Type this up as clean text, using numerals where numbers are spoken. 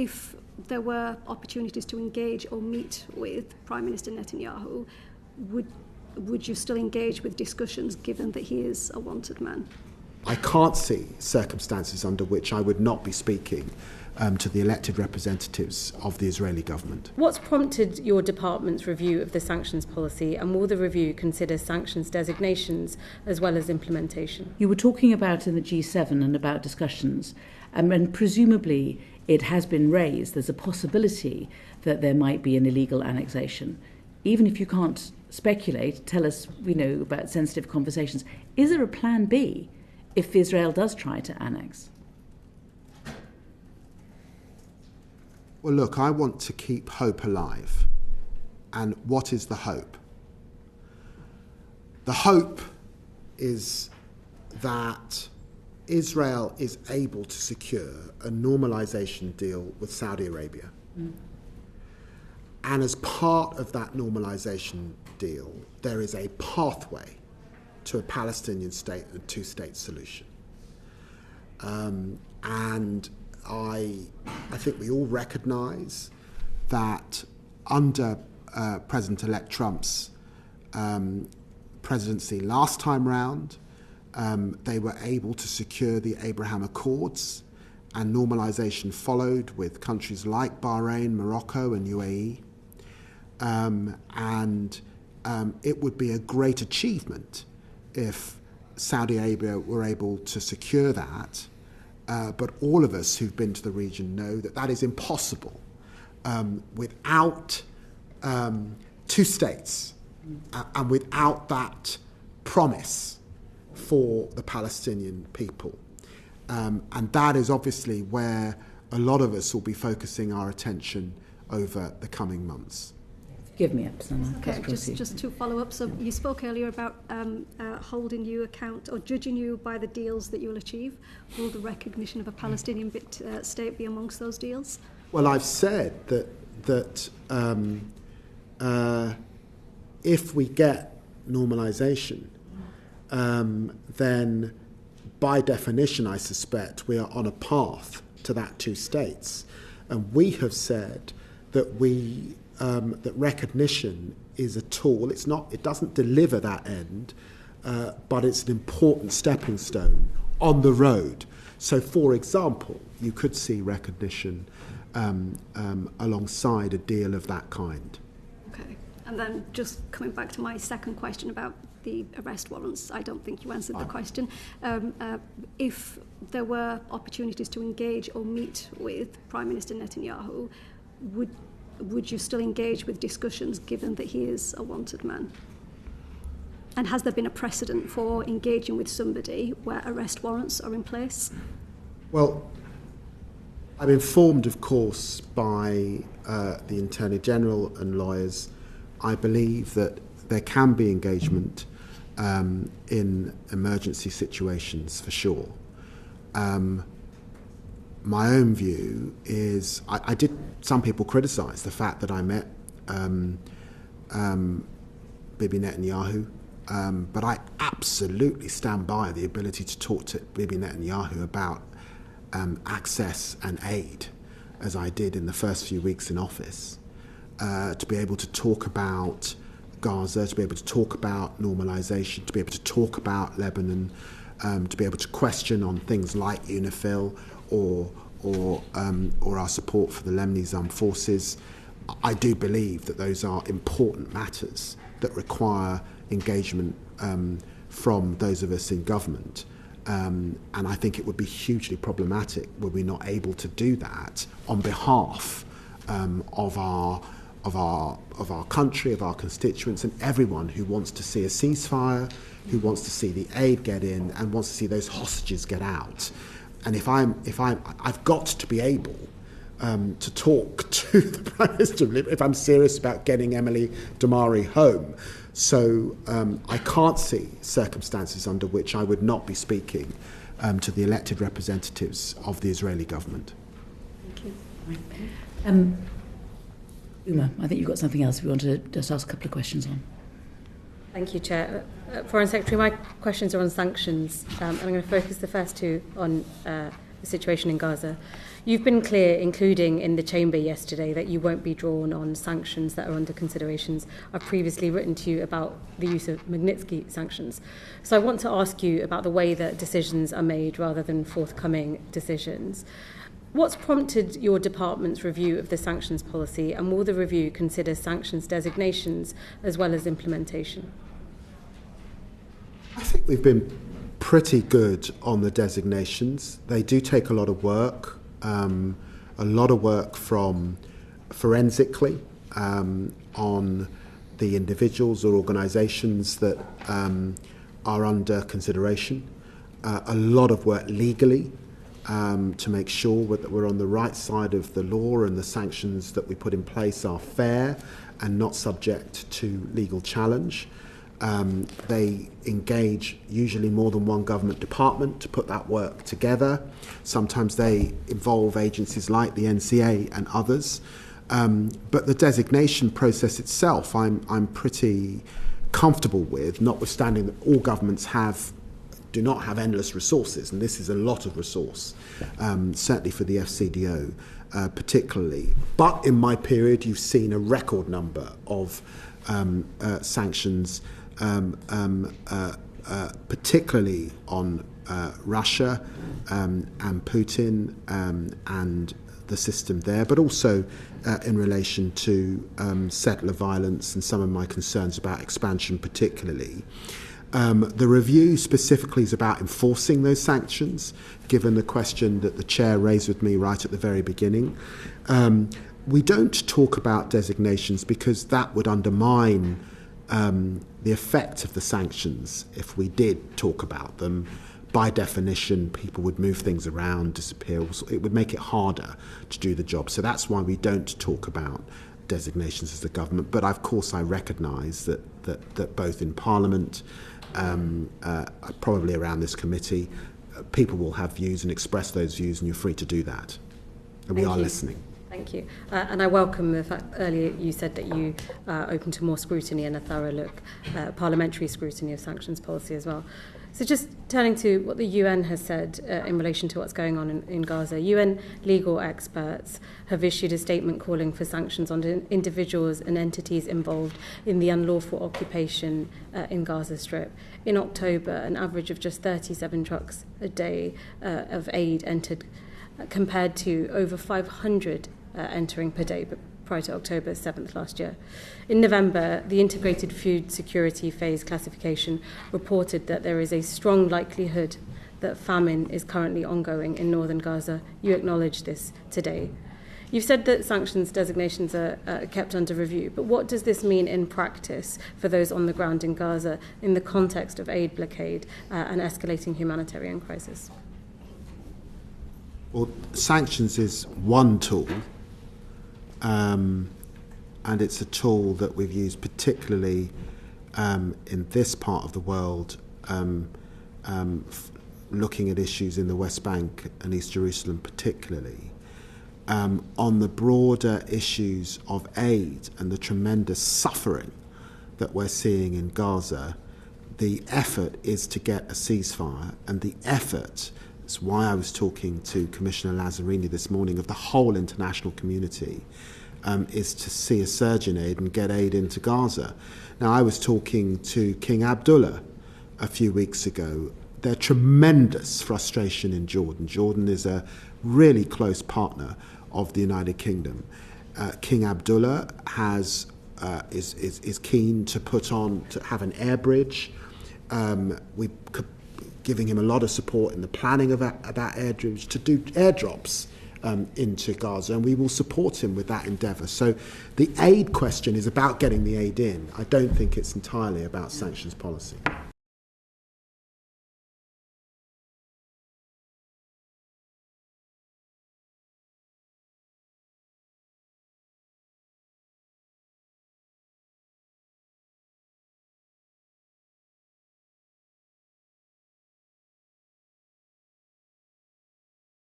if there were opportunities to engage or meet with Prime Minister Netanyahu, would you still engage with discussions given that he is a wanted man? I can't see circumstances under which I would not be speaking to the elected representatives of the Israeli government. What's prompted your department's review of the sanctions policy, and will the review consider sanctions designations as well as implementation? You were talking about in the G7 and about discussions, and presumably it has been raised, there's a possibility that there might be an illegal annexation. Even if you can't speculate, tell us, about sensitive conversations. Is there a plan B if Israel does try to annex? Well, look, I want to keep hope alive. And what is the hope? The hope is that Israel is able to secure a normalization deal with Saudi Arabia. And as part of that normalization deal, there is a pathway to a Palestinian state and a two-state solution. And I think we all recognize that under President-elect Trump's presidency last time round, they were able to secure the Abraham Accords, and normalization followed with countries like Bahrain, Morocco, and UAE. It would be a great achievement if Saudi Arabia were able to secure that. But all of us who've been to the region know that that is impossible without two states and without that promise for the Palestinian people. And that is obviously where a lot of us will be focusing our attention over the coming months. Give me up, Sana. Okay, just to follow up. So you spoke earlier about holding you account or judging you by the deals that you will achieve. Will the recognition of a Palestinian state be amongst those deals? Well, I've said that if we get normalization, then by definition, I suspect, we are on a path to that two states. And we have said that that recognition is a tool. It doesn't deliver that end, but it's an important stepping stone on the road. So, for example, you could see recognition alongside a deal of that kind. Okay. And then just coming back to my second question about the arrest warrants, I don't think you answered the question. If there were opportunities to engage or meet with Prime Minister Netanyahu, would you still engage with discussions given that he is a wanted man? And has there been a precedent for engaging with somebody where arrest warrants are in place? Well, I'm informed, of course, by the Attorney General and lawyers. I believe that there can be engagement in emergency situations, for sure. My own view is, some people criticise the fact that I met Bibi Netanyahu, but I absolutely stand by the ability to talk to Bibi Netanyahu about access and aid, as I did in the first few weeks in office, to be able to talk about Gaza, to be able to talk about normalisation, to be able to talk about Lebanon, to be able to question on things like UNIFIL or our support for the Lebanese armed forces. I do believe that those are important matters that require engagement from those of us in government. And I think it would be hugely problematic were we not able to do that on behalf of our country, of our constituents, and everyone who wants to see a ceasefire, who wants to see the aid get in, and wants to see those hostages get out. And I've got to be able to talk to the Prime Minister if I'm serious about getting Emily Damari home. So I can't see circumstances under which I would not be speaking to the elected representatives of the Israeli government. Thank you. Uma, I think you've got something else we want to just ask a couple of questions on. Thank you, Chair. Foreign Secretary, my questions are on sanctions. I'm going to focus the first two on the situation in Gaza. You've been clear, including in the chamber yesterday, that you won't be drawn on sanctions that are under considerations. I've previously written to you about the use of Magnitsky sanctions. So I want to ask you about the way that decisions are made rather than forthcoming decisions. What's prompted your department's review of the sanctions policy, and will the review consider sanctions designations as well as implementation? I think we've been pretty good on the designations. They do take a lot of work from forensically on the individuals or organisations that are under consideration. A lot of work legally to make sure that we're on the right side of the law and the sanctions that we put in place are fair and not subject to legal challenge. They engage usually more than one government department to put that work together. Sometimes they involve agencies like the NCA and others. But the designation process itself, I'm pretty comfortable with, notwithstanding that all governments do not have endless resources, and this is a lot of resource, certainly for the FCDO particularly. But in my period, you've seen a record number of sanctions, particularly on Russia and Putin and the system there, but also in relation to settler violence and some of my concerns about expansion particularly. The review specifically is about enforcing those sanctions, given the question that the chair raised with me right at the very beginning. We don't talk about designations because that would undermine the effect of the sanctions. If we did talk about them, by definition, people would move things around, disappear. It would make it harder to do the job. So that's why we don't talk about designations as the government. But of course, I recognise that both in Parliament, probably around this committee, people will have views and express those views, and you're free to do that. And we are listening. Thank you. And I welcome the fact earlier you said that you are open to more scrutiny and a thorough look, parliamentary scrutiny of sanctions policy as well. So just turning to what the UN has said in relation to what's going on in Gaza, UN legal experts have issued a statement calling for sanctions on individuals and entities involved in the unlawful occupation in Gaza Strip. In October, an average of just 37 trucks a day of aid entered, compared to over 500 entering per day prior to October 7th last year. In November, the Integrated Food Security Phase classification reported that there is a strong likelihood that famine is currently ongoing in northern Gaza. You acknowledge this today. You've said that sanctions designations are kept under review, but what does this mean in practice for those on the ground in Gaza in the context of aid blockade and escalating humanitarian crisis? Well, sanctions is one tool, and it's a tool that we've used particularly in this part of the world, looking at issues in the West Bank and East Jerusalem particularly. On the broader issues of aid and the tremendous suffering that we're seeing in Gaza, the effort is to get a ceasefire, and the effort, that's why I was talking to Commissioner Lazzarini this morning, of the whole international community, is to see a surge in aid and get aid into Gaza. Now, I was talking to King Abdullah a few weeks ago. There's tremendous frustration in Jordan. Jordan is a really close partner of the United Kingdom. King Abdullah is keen to have an air bridge. We're giving him a lot of support in the planning of that air bridge to do airdrops into Gaza, and we will support him with that endeavour. So the aid question is about getting the aid in. I don't think it's entirely about sanctions policy.